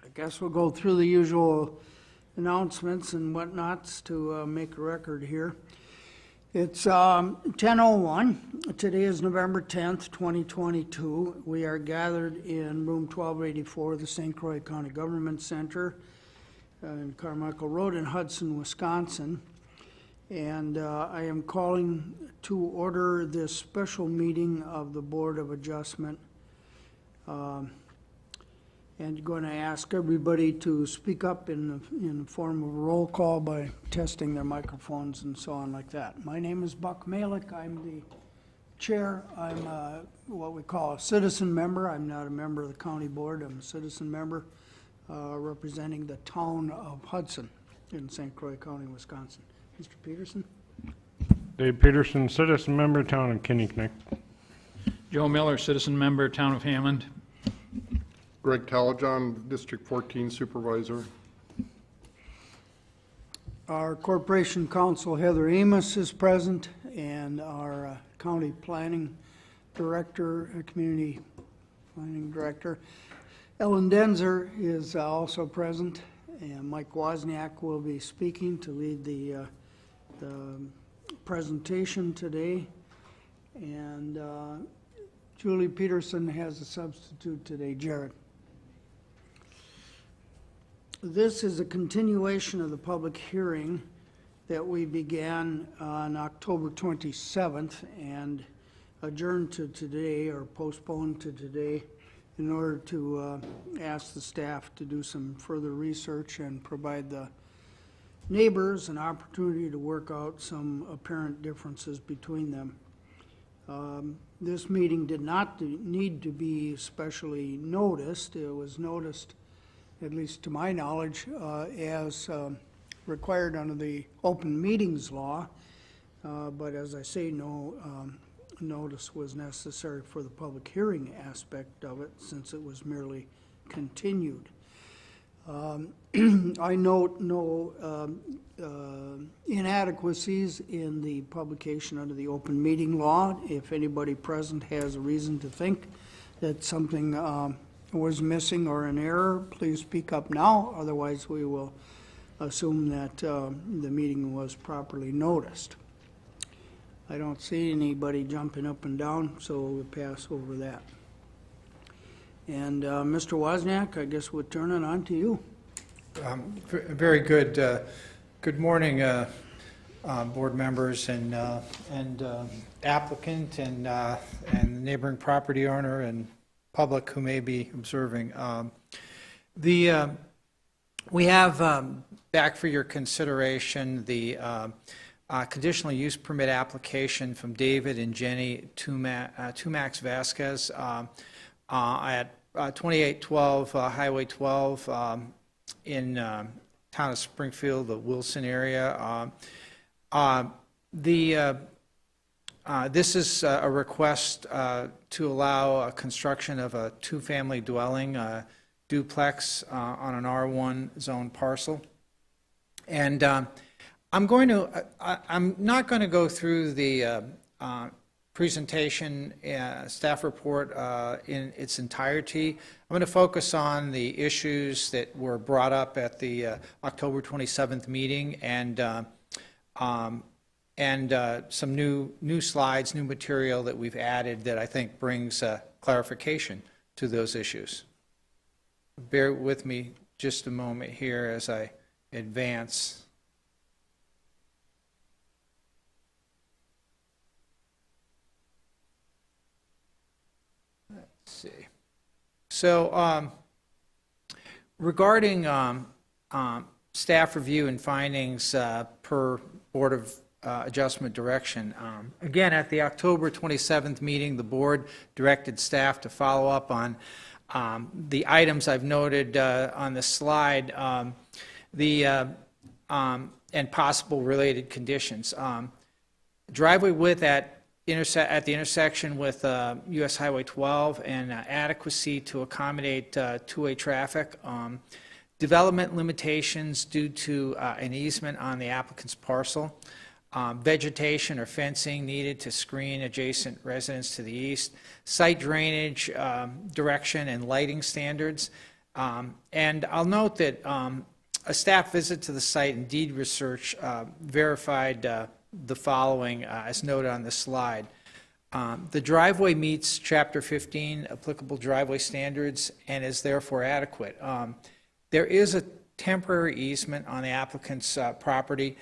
I guess we'll go through the usual announcements and whatnots to make a record here. It's 10:01. Today is November 10th, 2022. We are gathered in room 1284 of the St. Croix County Government Center in Carmichael Road in Hudson, Wisconsin. And I am calling to order this special meeting of the Board of Adjustment. And going to ask everybody to speak up in the form of a roll call by testing their microphones and so on like that. My name is Buck Malick. I'm the chair. I'm what we call a citizen member. I'm not a member of the county board. I'm a citizen member representing the town of Hudson in St. Croix County, Wisconsin. Mr. Peterson? Dave Peterson, citizen member, town of Kinniknick. Joe Miller, citizen member, town of Hammond. Greg Talajon, District 14 Supervisor. Our Corporation Counsel Heather Amos is present, and our County Planning Director, Community Planning Director, Ellen Denzer is also present, and Mike Wozniak will be speaking to lead the presentation today, and Julie Peterson has a substitute today, Jared. This is a continuation of the public hearing that we began on October 27th and adjourned to today or postponed to today in order to ask the staff to do some further research and provide the neighbors an opportunity to work out some apparent differences between them. This meeting did not need to be specially noticed. It was noticed, at least to my knowledge, as required under the open meetings law. But as I say, no notice was necessary for the public hearing aspect of it since it was merely continued. I note no inadequacies in the publication under the open meeting law. If anybody present has a reason to think that something was missing or an error, please speak up now. Otherwise, we will assume that the meeting was properly noticed. I don't see anybody jumping up and down, so we'll pass over that. And Mr. Wozniak, I guess we'll turn it on to you. Very good. Good morning, board members and applicant and neighboring property owner and public who may be observing. We have back for your consideration the conditional use permit application from David and Jenny Tumax Vasquez at 2812 Highway 12 in town of Springfield, the Wilson area. This is a request to allow a construction of a two-family dwelling duplex on an R1 zone parcel. And I'm not going to go through the presentation staff report in its entirety. I'm going to focus on the issues that were brought up at the October 27th meeting and some new slides, new material that we've added that I think brings clarification to those issues. Bear with me just a moment here as I advance. Let's see. So regarding staff review and findings per Board of Adjustment direction. Again, at the October 27th meeting, the board directed staff to follow up on the items I've noted on the slide, and possible related conditions. Driveway width at the intersection with U.S. Highway 12 and adequacy to accommodate two-way traffic. Development limitations due to an easement on the applicant's parcel. vegetation or fencing needed to screen adjacent residents to the east, site drainage, direction, and lighting standards. And I'll note that a staff visit to the site and deed research verified the following, as noted on the slide. The driveway meets Chapter 15 applicable driveway standards and is therefore adequate. There is a temporary easement on the applicant's property.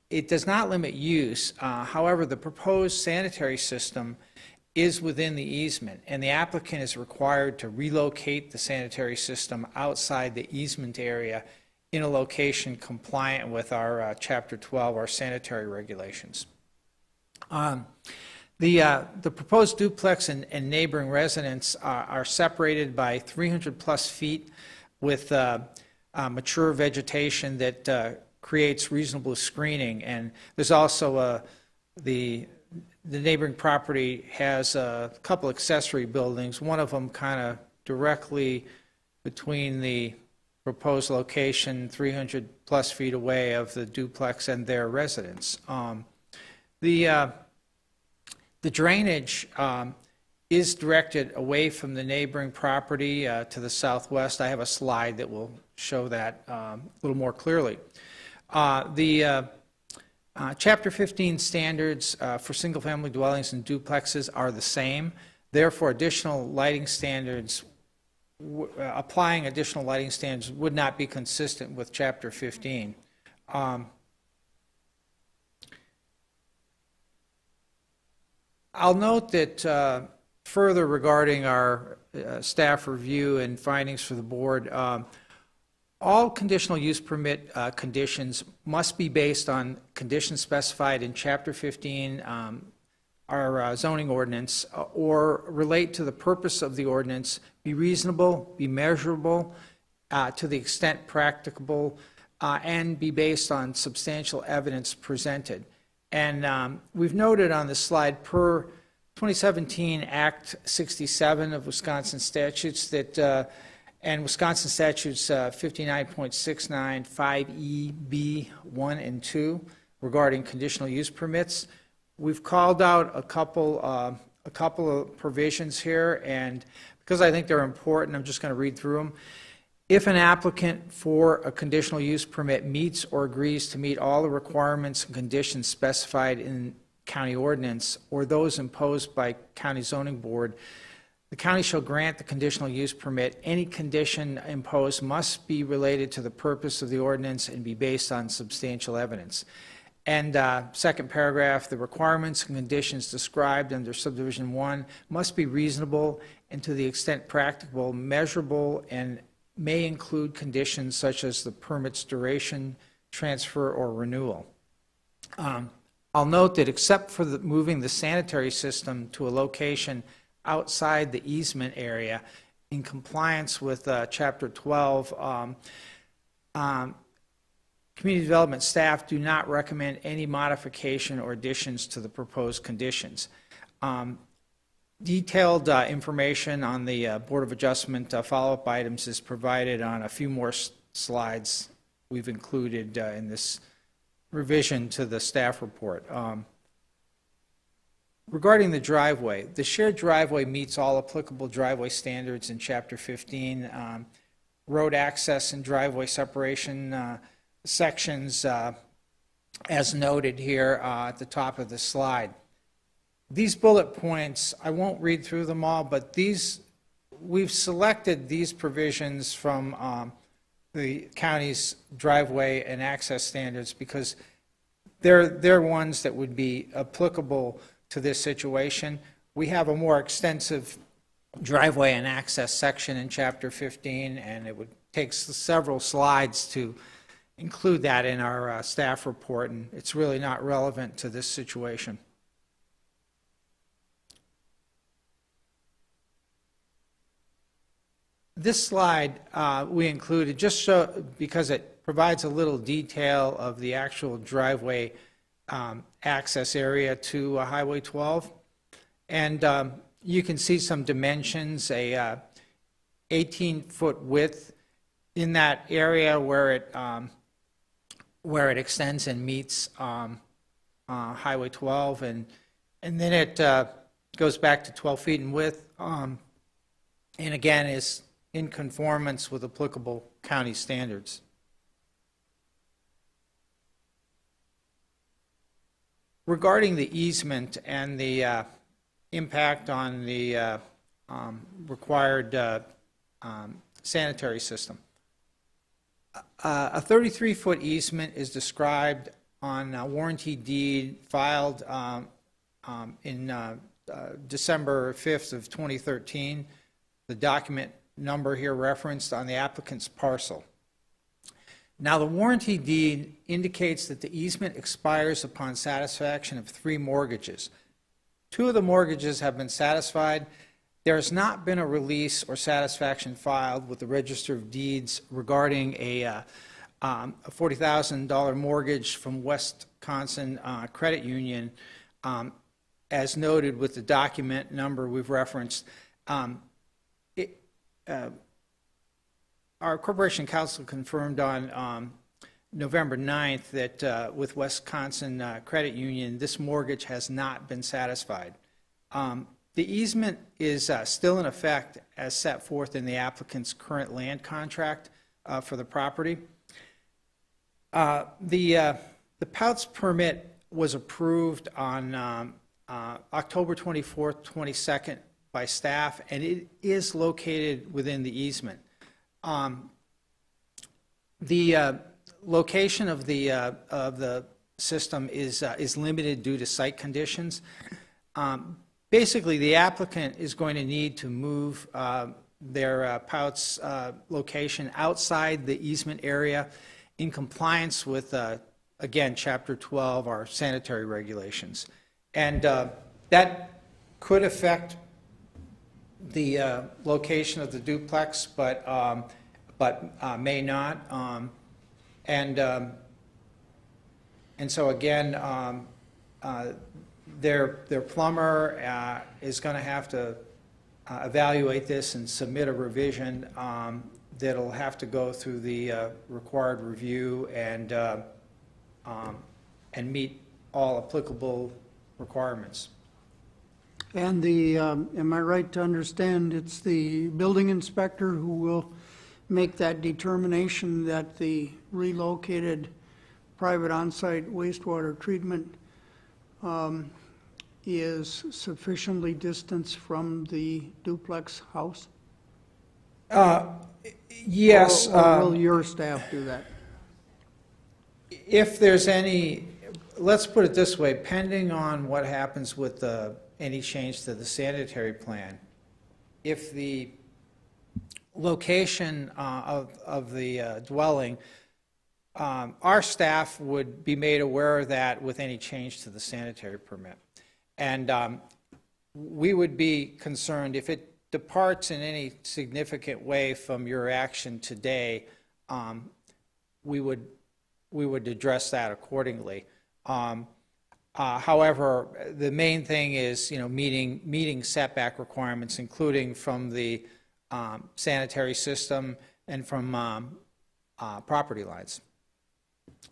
It does not limit use. However, the proposed sanitary system is within the easement, and the applicant is required to relocate the sanitary system outside the easement area in a location compliant with our Chapter 12, our sanitary regulations. The proposed duplex and neighboring residents are separated by 300-plus feet with mature vegetation that creates reasonable screening. And there's also the neighboring property has a couple accessory buildings, one of them kind of directly between the proposed location, 300-plus feet away of the duplex and their residence. The drainage is directed away from the neighboring property to the southwest. I have a slide that will show that a little more clearly. The Chapter 15 standards for single-family dwellings and duplexes are the same. Therefore, additional lighting standards, applying additional lighting standards would not be consistent with Chapter 15. I'll note that further regarding our staff review and findings for the board, all conditional use permit conditions must be based on conditions specified in Chapter 15, our zoning ordinance, or relate to the purpose of the ordinance, be reasonable, be measurable, to the extent practicable, and be based on substantial evidence presented. And we've noted on this slide, per 2017 Act 67 of Wisconsin statutes that, and Wisconsin statutes 59.69, 5E, B, 1 and 2 regarding conditional use permits. We've called out a couple of provisions here, and because I think they're important, I'm just going to read through them. If an applicant for a conditional use permit meets or agrees to meet all the requirements and conditions specified in county ordinance or those imposed by county zoning board, the county shall grant the conditional use permit. Any condition imposed must be related to the purpose of the ordinance and be based on substantial evidence. And second paragraph, the requirements and conditions described under subdivision 1 must be reasonable and to the extent practicable, measurable, and may include conditions such as the permit's duration, transfer, or renewal. I'll note that except for moving the sanitary system to a location outside the easement area in compliance with Chapter 12, community development staff do not recommend any modification or additions to the proposed conditions. Detailed information on the Board of Adjustment follow-up items is provided on a few more slides we've included in this revision to the staff report. Regarding the driveway, the shared driveway meets all applicable driveway standards in Chapter 15. Road access and driveway separation sections, as noted here at the top of the slide. These bullet points, I won't read through them all, but we've selected these provisions from the county's driveway and access standards because they're ones that would be applicable to this situation. We have a more extensive driveway and access section in Chapter 15, and it would take several slides to include that in our staff report, and it's really not relevant to this situation. This slide we included just because it provides a little detail of the actual driveway access area to Highway 12. And you can see some dimensions, a 18-foot width in that area where it extends and meets Highway 12, and then it goes back to 12 feet in width, and again is in conformance with applicable county standards. Regarding the easement and the impact on the required sanitary system, a 33-foot easement is described on a warranty deed filed in December 5th of 2013. The document number here referenced on the applicant's parcel. Now, the warranty deed indicates that the easement expires upon satisfaction of 3 mortgages. 2 of the mortgages have been satisfied. There has not been a release or satisfaction filed with the Register of Deeds regarding a $40,000 mortgage from Wisconsin Credit Union, as noted with the document number we've referenced. Our Corporation Counsel confirmed on November 9th that with Wisconsin Credit Union, this mortgage has not been satisfied. The easement is still in effect as set forth in the applicant's current land contract for the property. The Pouts permit was approved on October 24th, 22nd by staff, and it is located within the easement. The location of the system is limited due to site conditions. Basically, the applicant is going to need to move their Pouts location outside the easement area in compliance with, again, Chapter 12, our sanitary regulations. And that could affect the location of the duplex, but may not. And so again, their plumber is going to have to evaluate this and submit a revision that'll have to go through the required review and meet all applicable requirements. And am I right to understand it's the building inspector who will make that determination that the relocated private on-site wastewater treatment is sufficiently distanced from the duplex house? Yes. Or will your staff do that? If there's any, let's put it this way, pending on what happens with any change to the sanitary plan, if the location of the dwelling, our staff would be made aware of that with any change to the sanitary permit. And we would be concerned if it departs in any significant way from your action today, we would address that accordingly. However, the main thing is, meeting setback requirements, including from the sanitary system and from property lines.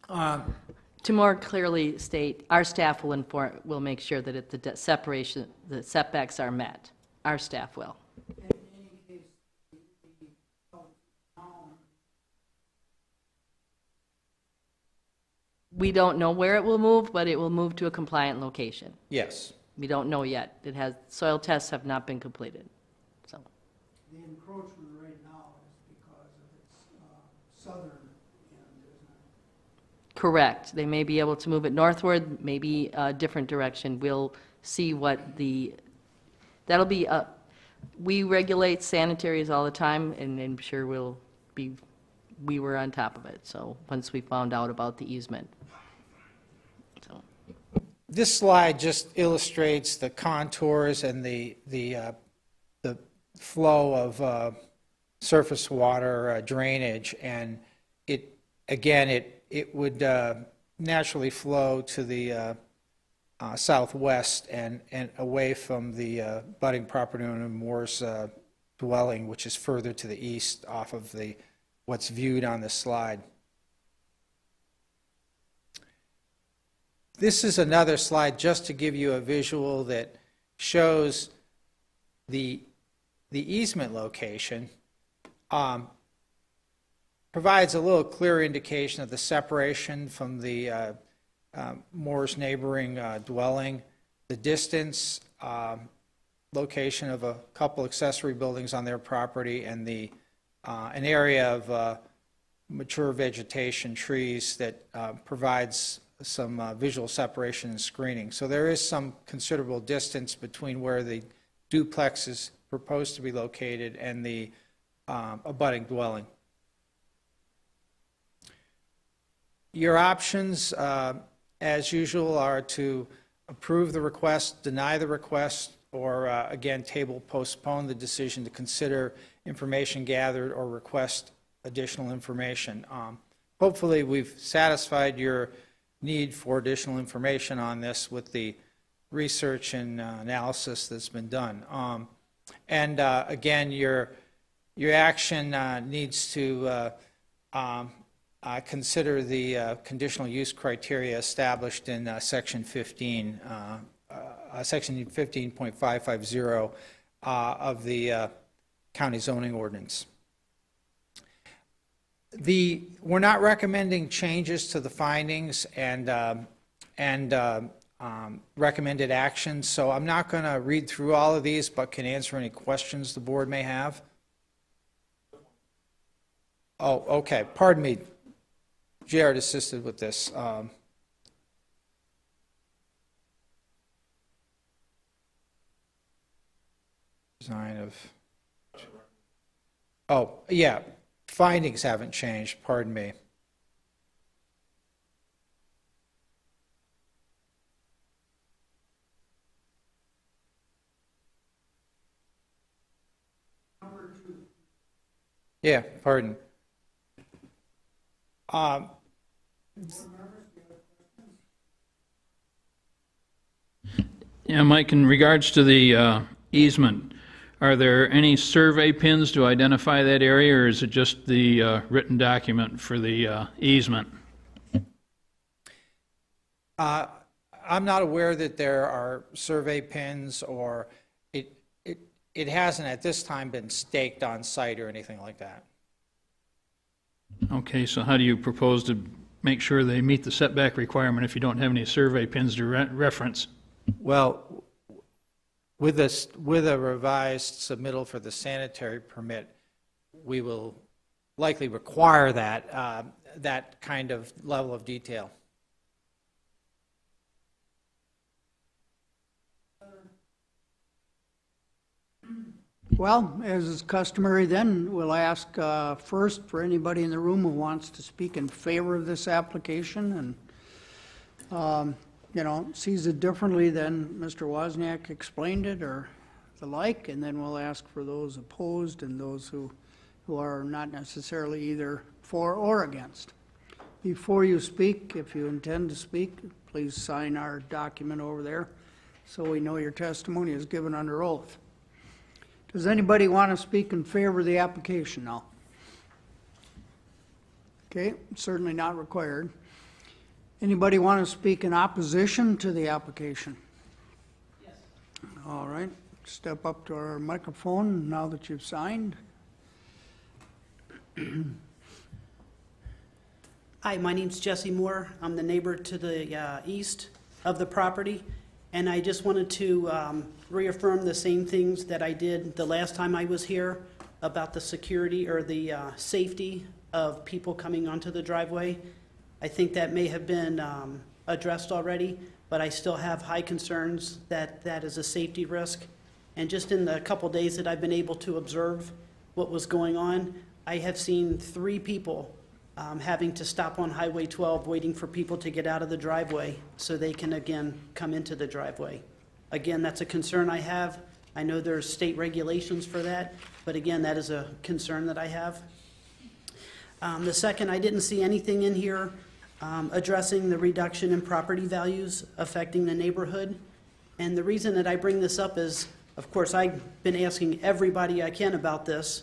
To more clearly state, our staff will make sure that the setbacks are met. Our staff will. We don't know where it will move, but it will move to a compliant location. Yes. We don't know yet. Soil tests have not been completed, so. The encroachment right now is because of its southern end, isn't it? Correct. They may be able to move it northward, maybe a different direction. We'll see what that'll be, we regulate sanitaries all the time, and I'm sure we were on top of it, so, once we found out about the easement. So. This slide just illustrates the contours and the flow of surface water drainage, and it would naturally flow to the southwest and away from the budding property owner Moore's dwelling, which is further to the east off of what's viewed on this slide. This is another slide just to give you a visual that shows the easement location. Provides a little clearer indication of the separation from the Moore's neighboring dwelling, the distance, location of a couple accessory buildings on their property, and an area of mature vegetation, trees that provides some visual separation and screening. So there is some considerable distance between where the duplex is proposed to be located and the abutting dwelling. Your options, as usual, are to approve the request, deny the request, or again, table, postpone the decision to consider information gathered or request additional information. Hopefully, we've satisfied your need for additional information on this with the research and analysis that's been done. Again, your action needs to consider the conditional use criteria established in Section 15, Section 15.550 of the county zoning ordinance. We're not recommending changes to the findings and recommended actions, so I'm not going to read through all of these, but can answer any questions the board may have. Oh, okay. Pardon me. Jared assisted with this. Design of. Oh, yeah. Findings haven't changed. Pardon me. Yeah, pardon. Yeah, Mike, in regards to the easement, are there any survey pins to identify that area, or is it just the written document for the easement? I'm not aware that there are survey pins, or it hasn't at this time been staked on site or anything like that. Okay, so how do you propose to make sure they meet the setback requirement if you don't have any survey pins to reference? Well, with a revised submittal for the sanitary permit, we will likely require that kind of level of detail. Well, as is customary then, we'll ask first for anybody in the room who wants to speak in favor of this application and, sees it differently than Mr. Wozniak explained it or the like, and then we'll ask for those opposed and those who are not necessarily either for or against. Before you speak, if you intend to speak, please sign our document over there so we know your testimony is given under oath. Does anybody want to speak in favor of the application now? Okay, certainly not required. Anybody want to speak in opposition to the application? Yes. All right, step up to our microphone now that you've signed. Hi, my name's Jesse Moore. I'm the neighbor to the east of the property, and I just wanted to reaffirm the same things that I did the last time I was here about the security or the safety of people coming onto the driveway. I think that may have been addressed already, but I still have high concerns that that is a safety risk. And just in the couple days that I've been able to observe what was going on, I have seen 3 people having to stop on Highway 12 waiting for people to get out of the driveway so they can again come into the driveway. Again, that's a concern I have. I know there's state regulations for that, but again, that is a concern that I have. The second, I didn't see anything in here addressing the reduction in property values affecting the neighborhood. And the reason that I bring this up is, of course, I've been asking everybody I can about this,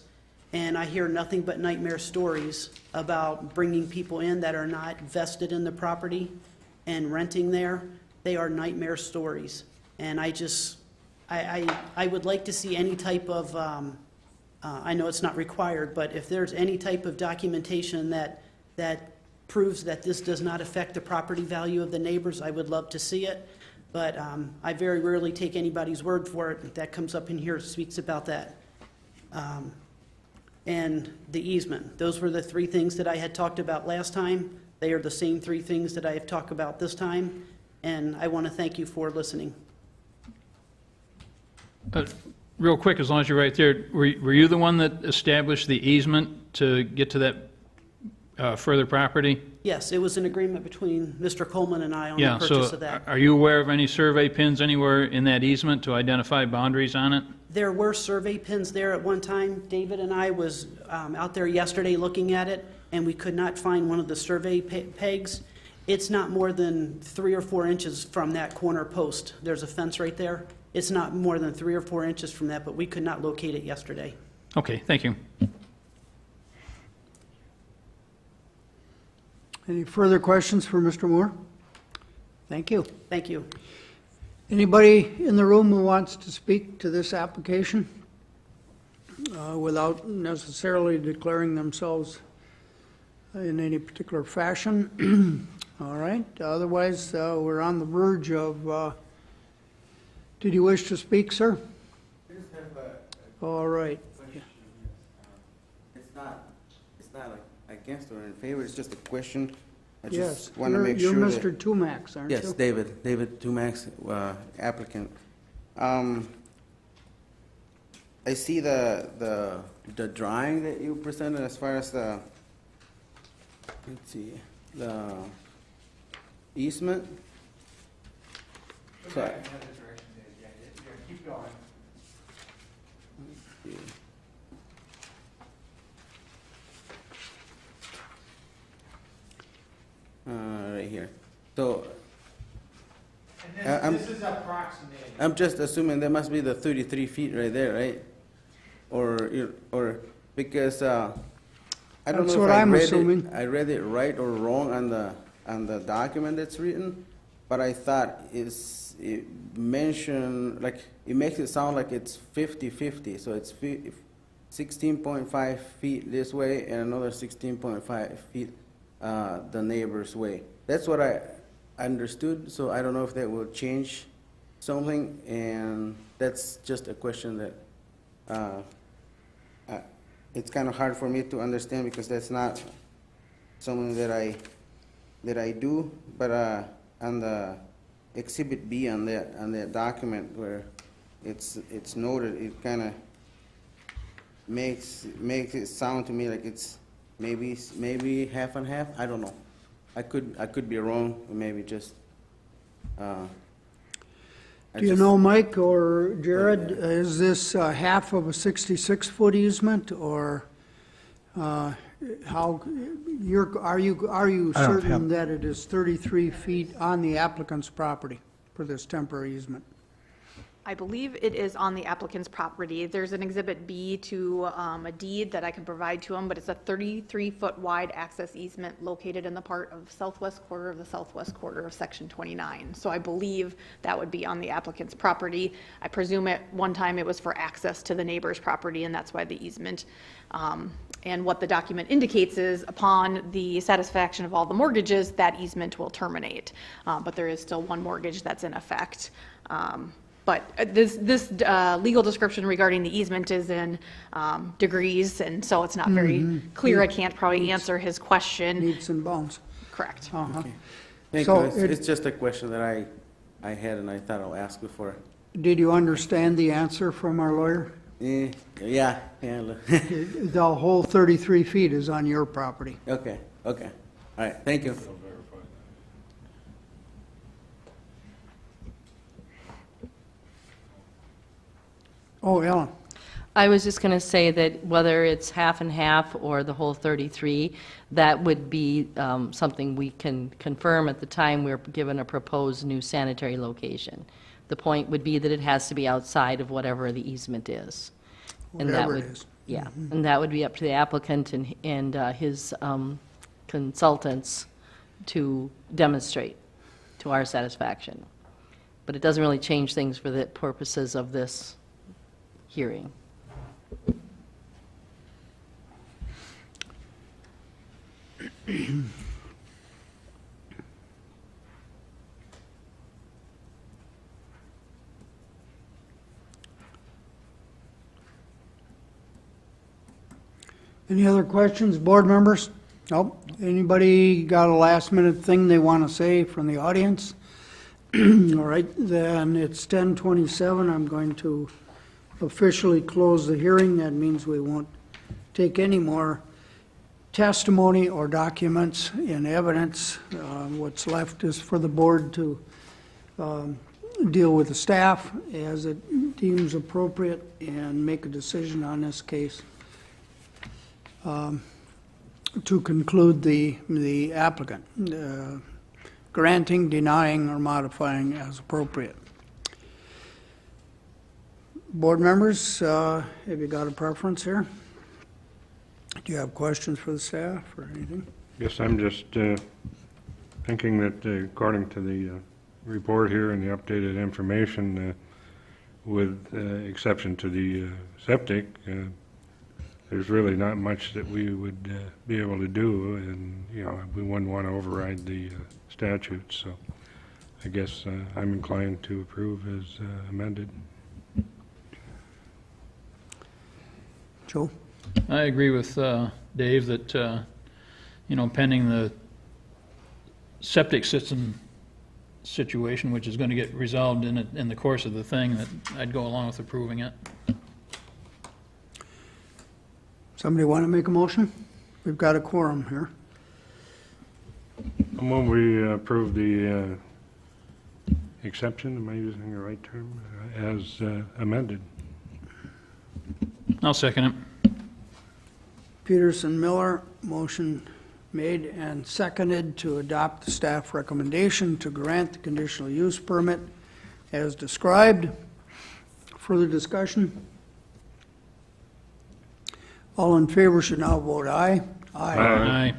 and I hear nothing but nightmare stories about bringing people in that are not vested in the property and renting there, they are nightmare stories. And I would like to see any type of, I know it's not required, but if there's any type of documentation that proves that this does not affect the property value of the neighbors, I would love to see it. But I very rarely take anybody's word for it. That comes up in here, speaks about that. And the easement. Those were the three things that I had talked about last time. They are the same three things that I have talked about this time, and I want to thank you for listening. Real quick, as long as you're right there, were you the one that established the easement to get to that further property? Yes, it was an agreement between Mr. Coleman and I on the Yeah, purchase so of that. are you aware of any survey pins anywhere in that easement to identify boundaries on it? There were survey pins there at one time. David and I was out there yesterday looking at it, and we could not find one of the survey pegs. It's not more than 3 or 4 inches from that corner post. There's a fence right there. It's not more than 3 or 4 inches from that, but we could not locate it yesterday. Okay, thank you. Any further questions for Mr. Moore? Thank you. Thank you. Anybody in the room who wants to speak to this application without necessarily declaring themselves in any particular fashion? All right, otherwise, we're on the verge of, did you wish to speak, sir? I just have a All right. question. It's not like against or in favor, it's just a question. I Yes, just want to make you're sure that. Mr. Tumax, aren't you? Yes, David Tumax, applicant. I see the drawing that you presented as far as the, let's see, the easement. So I- Keep going. Yeah. Right here. So I'm- This is approximating. I'm just assuming that must be the 33 feet right there, right? Or because I don't That's know what if I'm assuming. I read it right or wrong on the document that's written, but I thought it mentioned, like, it makes it sound like it's 50-50, so it's 16.5 feet this way and another 16.5 feet the neighbor's way. That's what I understood, so I don't know if that will change something, and that's just a question that it's kind of hard for me to understand because that's not something that I do, but on the Exhibit B on that document where it's noted, it kind of makes it sound to me like it's maybe half and half. I don't know. I could be wrong, or maybe just. Do you know, Mike or Jared, is this half of a 66-foot easement, or how, are you certain that it is 33 feet on the applicant's property for this temporary easement? I believe it is on the applicant's property. There's an Exhibit B to a deed that I can provide to him, but it's a 33-foot wide access easement located in the part of southwest quarter of the southwest quarter of Section 29. So I believe that would be on the applicant's property. I presume at one time it was for access to the neighbor's property, and that's why the easement. And what the document indicates is upon the satisfaction of all the mortgages, that easement will terminate. But there is still one mortgage that's in effect. But this legal description regarding the easement is in degrees, and so it's not very clear. I can't probably answer his question. Needs and bounds. Correct. Uh-huh. Thank So you. It's just a question that I had, and I thought I'll ask before. Did you understand the answer from our lawyer? Yeah. The whole 33 feet is on your property. Okay. All right. Thank you. Oh, Ellen? I was just going to say that whether it's half and half or the whole 33, that would be something we can confirm at the time we're given a proposed new sanitary location. The point would be that it has to be outside of whatever the easement is. And that Whatever it would- is. Yeah, and that would be up to the applicant and his consultants to demonstrate. to our satisfaction. But it doesn't really change things for the purposes of this hearing. Any other questions, board members? Nope. Anybody got a last minute thing they want to say from the audience? All right, then it's 10:27. I'm going to officially close the hearing. That means we won't take any more testimony or documents in evidence. What's left is for the board to deal with the staff as it deems appropriate and make a decision on this case to conclude the applicant, granting, denying, or modifying as appropriate. Board members, have you got a preference here? Do you have questions for the staff or anything? Yes, I'm just thinking that according to the report here and the updated information, with exception to the septic, there's really not much that we would be able to do, and, you know, we wouldn't want to override the statute, so I guess I'm inclined to approve as amended. Joe? I agree with Dave that, you know, pending the septic system situation, which is going to get resolved in the course of the thing, that I'd go along with approving it. Somebody want to make a motion? We've got a quorum here. When we approve the exception, am I using the right term, as amended? I'll second it. Peterson Miller, motion made and seconded to adopt the staff recommendation to grant the conditional use permit as described. Further discussion? All in favor should now vote aye. Aye.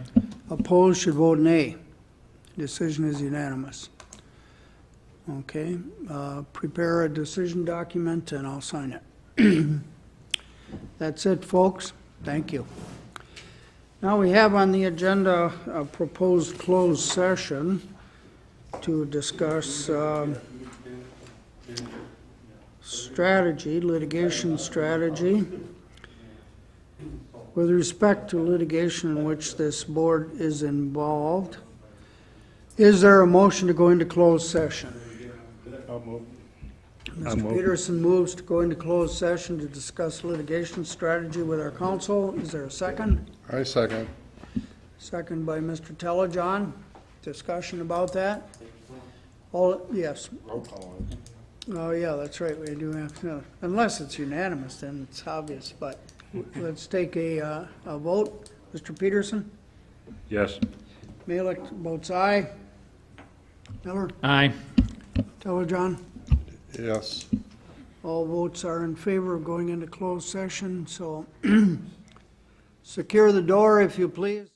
Opposed should vote nay. Decision is unanimous. Okay, prepare a decision document and I'll sign it. That's it, folks. Thank you. Now we have on the agenda a proposed closed session to discuss strategy, litigation strategy, with respect to litigation in which this board is involved. Is there a motion to go into closed session? Mr. Peterson moves to go into closed session to discuss litigation strategy with our counsel. Is there a second? I second. Second by Mr. Telejohn. Discussion about that? All, yes. Oh, yeah, that's right, we do have to, unless it's unanimous, then it's obvious, but let's take a vote. Mr. Peterson? Yes. Malick votes aye. Miller? Aye. Telejohn? Yes. All votes are in favor of going into closed session, so secure the door if you please.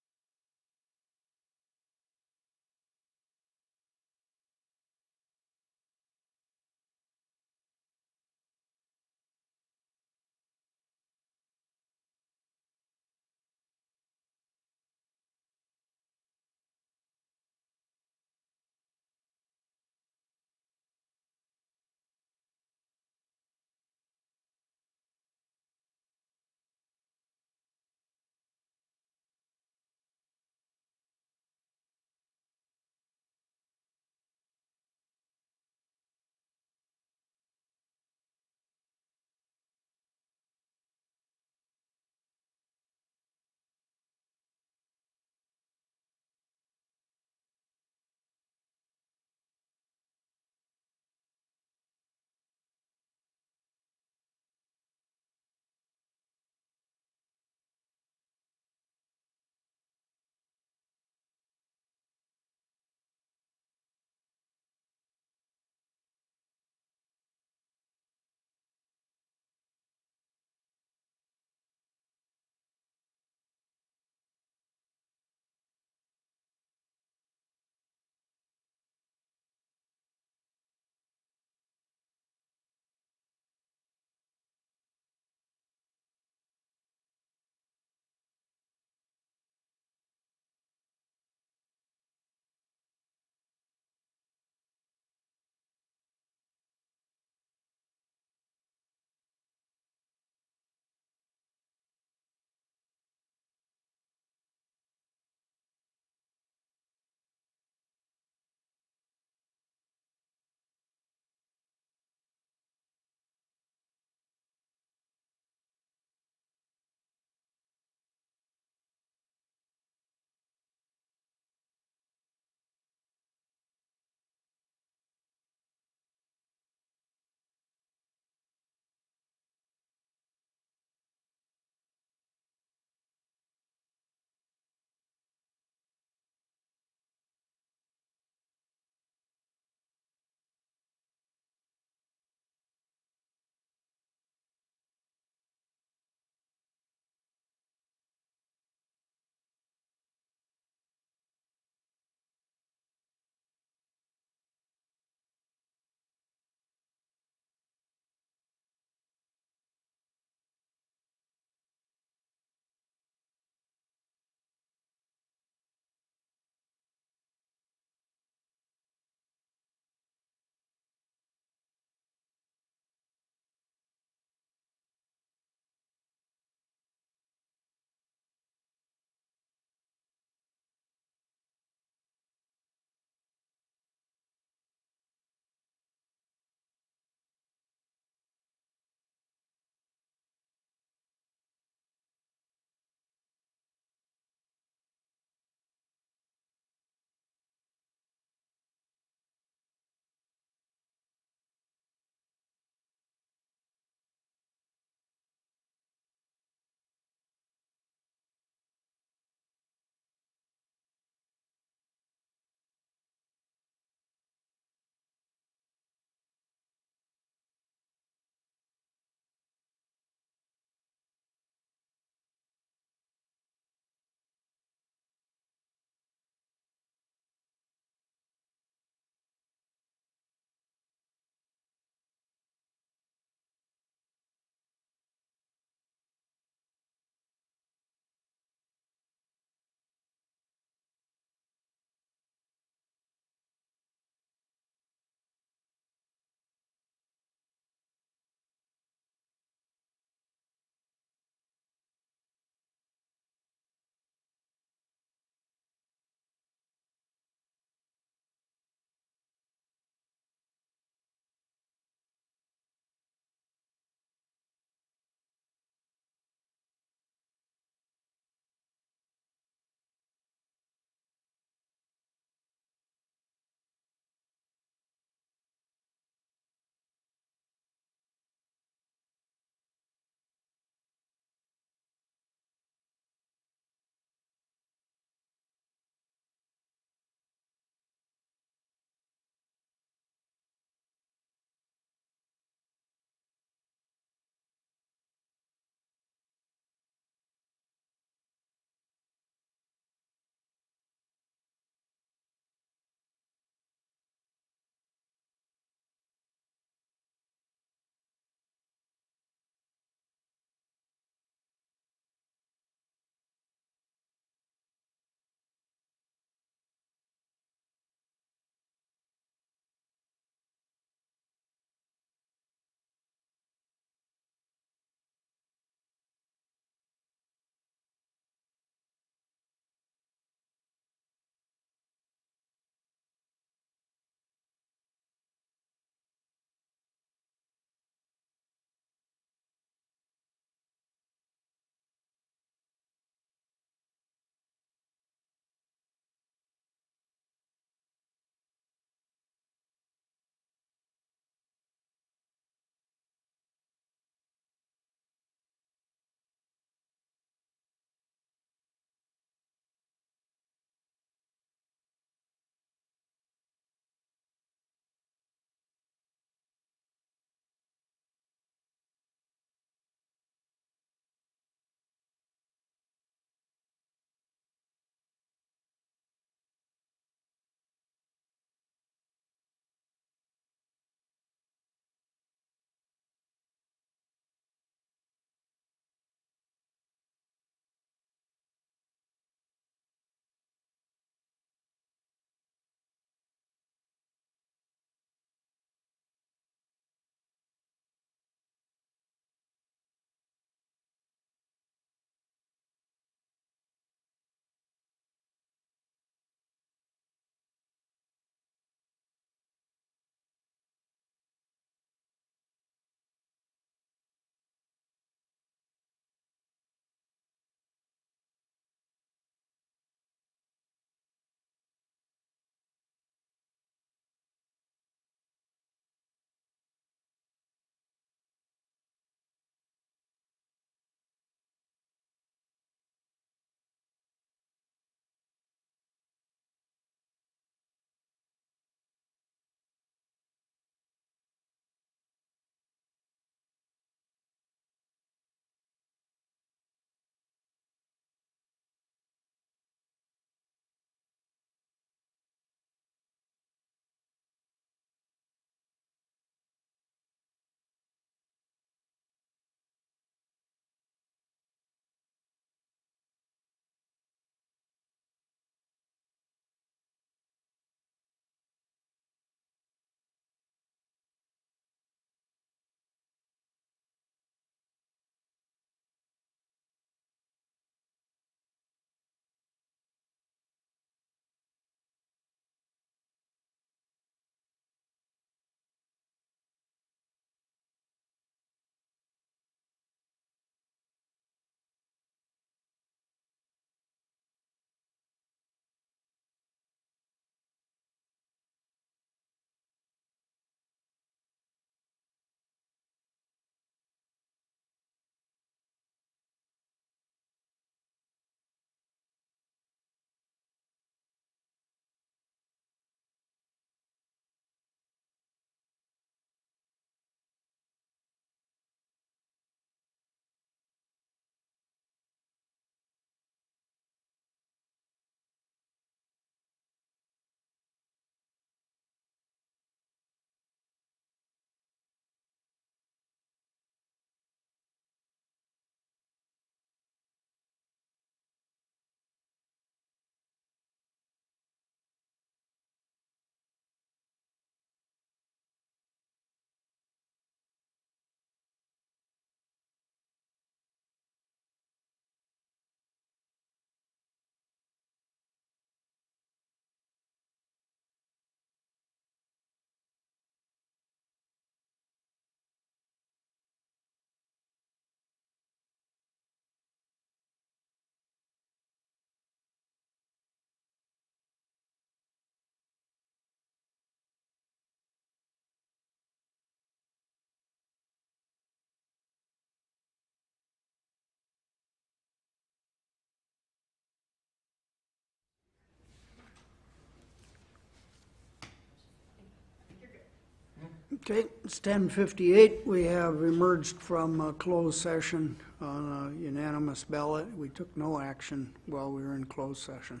Okay, it's 10:58. We have emerged from a closed session on a unanimous ballot. We took no action while we were in closed session.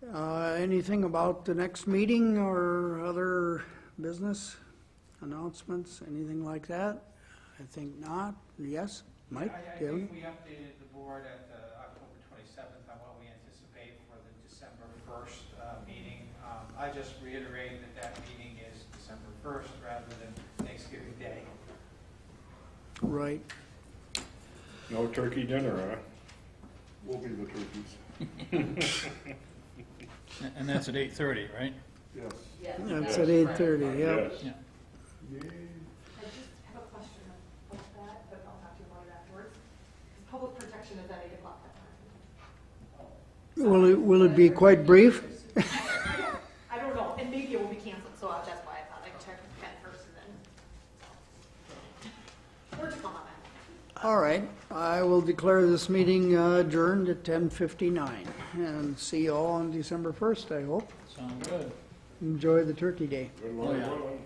Anything about the next meeting or other business announcements, anything like that? I think not. Yes, Mike? I Kevin? think we updated the board at the October 27th on what we anticipate for the December 1st meeting. I just reiterate that that meeting is December 1st rather than Thanksgiving Day. Right. No turkey dinner, huh? We'll be the turkeys. And that's at 8:30, right? Yes. That's at 8:30, yeah. Yes. Yeah. I just have a question about that, but I'll talk to you about it afterwards. Public protection is at 8 o'clock that time. Will it be quite brief? I don't know, and maybe it will be canceled, so that's why I thought I'd check with Ken first and then. More to come on that. All right, I will declare this meeting adjourned at 10:59, and see you all on December 1st, I hope. Sounds good. Enjoy the Turkey Day. Good Oh, one, yeah. good one.